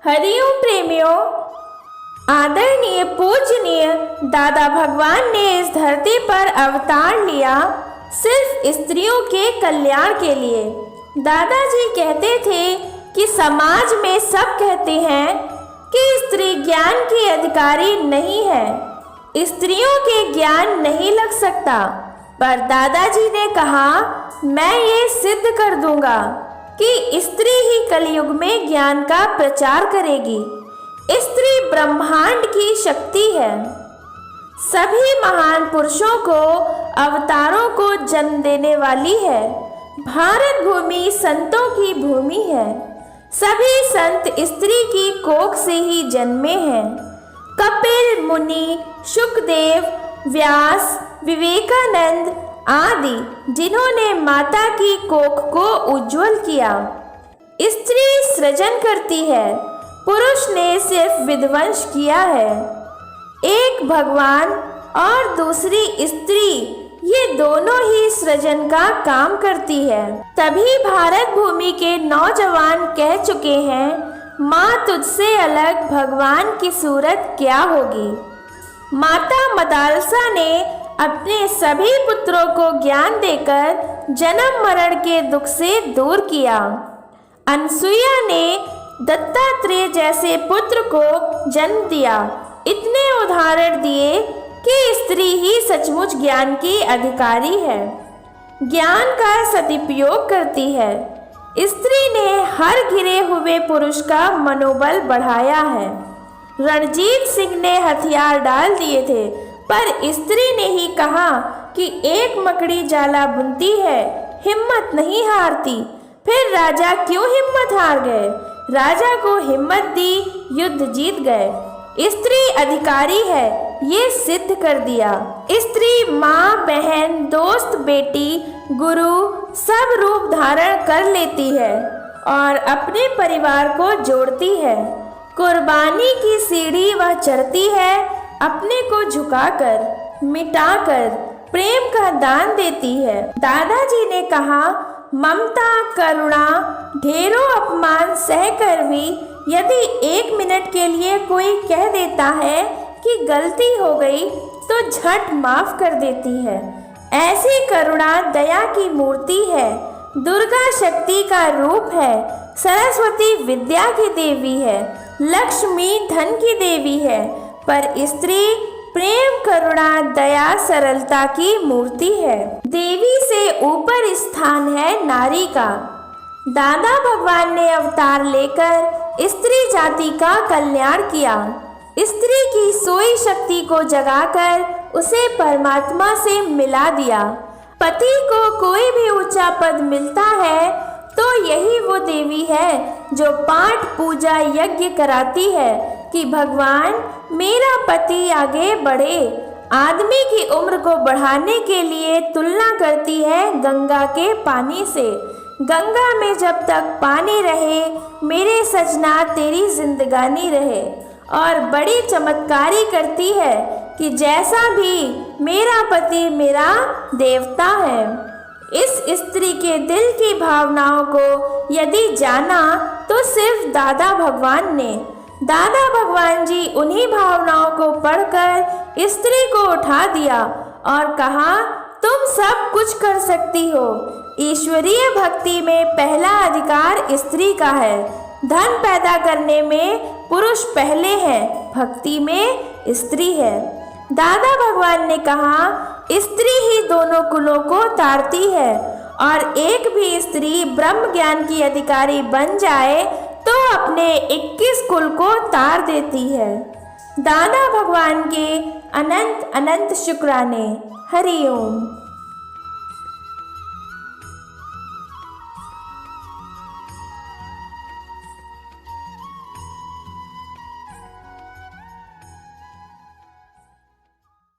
हरिओम प्रेमियों, आदरणीय पूजनीय दादा भगवान ने इस धरती पर अवतार लिया सिर्फ स्त्रियों के कल्याण के लिए। दादाजी कहते थे कि समाज में सब कहते हैं कि स्त्री ज्ञान की अधिकारी नहीं है, स्त्रियों के ज्ञान नहीं लग सकता, पर दादाजी ने कहा मैं ये सिद्ध कर दूंगा कि स्त्री ही कलयुग में ज्ञान का प्रचार करेगी। स्त्री ब्रह्मांड की शक्ति है, सभी महान पुरुषों को अवतारों को जन्म देने वाली है। भारत भूमि संतों की भूमि है, सभी संत स्त्री की कोख से ही जन्मे हैं। कपिल मुनि, सुखदेव, व्यास, विवेकानंद आदि जिन्होंने माता की कोख को उज्जवल किया। स्त्री सृजन करती है, पुरुष ने सिर्फ विध्वंस किया है। एक भगवान और दूसरी स्त्री, ये दोनों ही सृजन का काम करती है। तभी भारत भूमि के नौजवान कह चुके हैं, माँ तुझसे अलग भगवान की सूरत क्या होगी। माता मदालसा ने अपने सभी पुत्रों को ज्ञान देकर जन्म मरण के दुख से दूर किया। अनसुईया ने दत्तात्रेय जैसे पुत्र को जन्म दिया। इतने उदाहरण दिए कि स्त्री ही सचमुच ज्ञान की अधिकारी है, ज्ञान का सदुपयोग करती है। स्त्री ने हर घिरे हुए पुरुष का मनोबल बढ़ाया है। रणजीत सिंह ने हथियार डाल दिए थे, पर स्त्री ने ही कहा कि एक मकड़ी जाला बुनती है, हिम्मत नहीं हारती। फिर राजा क्यों हिम्मत हार गए? राजा को हिम्मत दी, युद्ध जीत गए। स्त्री अधिकारी है, ये सिद्ध कर दिया। स्त्री माँ, बहन, दोस्त, बेटी, गुरु सब रूप धारण कर लेती है और अपने परिवार को जोड़ती है। कुर्बानी की सीढ़ी वह चढ़ती है, अपने को झुकाकर, मिटाकर प्रेम का दान देती है। दादाजी ने कहा ममता, करुणा, ढेरों अपमान सहकर भी यदि 1 मिनट के लिए कोई कह देता है कि गलती हो गई तो झट माफ कर देती है। ऐसी करुणा दया की मूर्ति है, दुर्गा शक्ति का रूप है, सरस्वती विद्या की देवी है, लक्ष्मी धन की देवी है, पर स्त्री प्रेम, करुणा, दया, सरलता की मूर्ति है। देवी से ऊपर स्थान है नारी का। दादा भगवान ने अवतार लेकर स्त्री जाति का कल्याण किया। स्त्री की सोई शक्ति को जगाकर उसे परमात्मा से मिला दिया। पति को कोई भी ऊंचा पद मिलता है तो यही वो देवी है जो पाठ, पूजा, यज्ञ कराती है कि भगवान मेरा पति आगे बढ़े। आदमी की उम्र को बढ़ाने के लिए तुलना करती है गंगा के पानी से। गंगा में जब तक पानी रहे, मेरे सजना तेरी जिंदगानी रहे। और बड़ी चमत्कारी करती है कि जैसा भी मेरा पति मेरा देवता है। इस स्त्री के दिल की भावनाओं को यदि जाना तो सिर्फ दादा भगवान ने। दादा भगवान जी उन्हीं भावनाओं को पढ़कर स्त्री को उठा दिया और कहा तुम सब कुछ कर सकती हो। ईश्वरीय भक्ति में पहला अधिकार स्त्री का है। धन पैदा करने में पुरुष पहले है, भक्ति में स्त्री है। दादा भगवान ने कहा स्त्री ही दोनों कुलों को तारती है और एक भी स्त्री ब्रह्म ज्ञान की अधिकारी बन जाए तो अपने 21 कुल को तार देती है। दादा भगवान के अनंत अनंत शुक्राने। हरि ओम।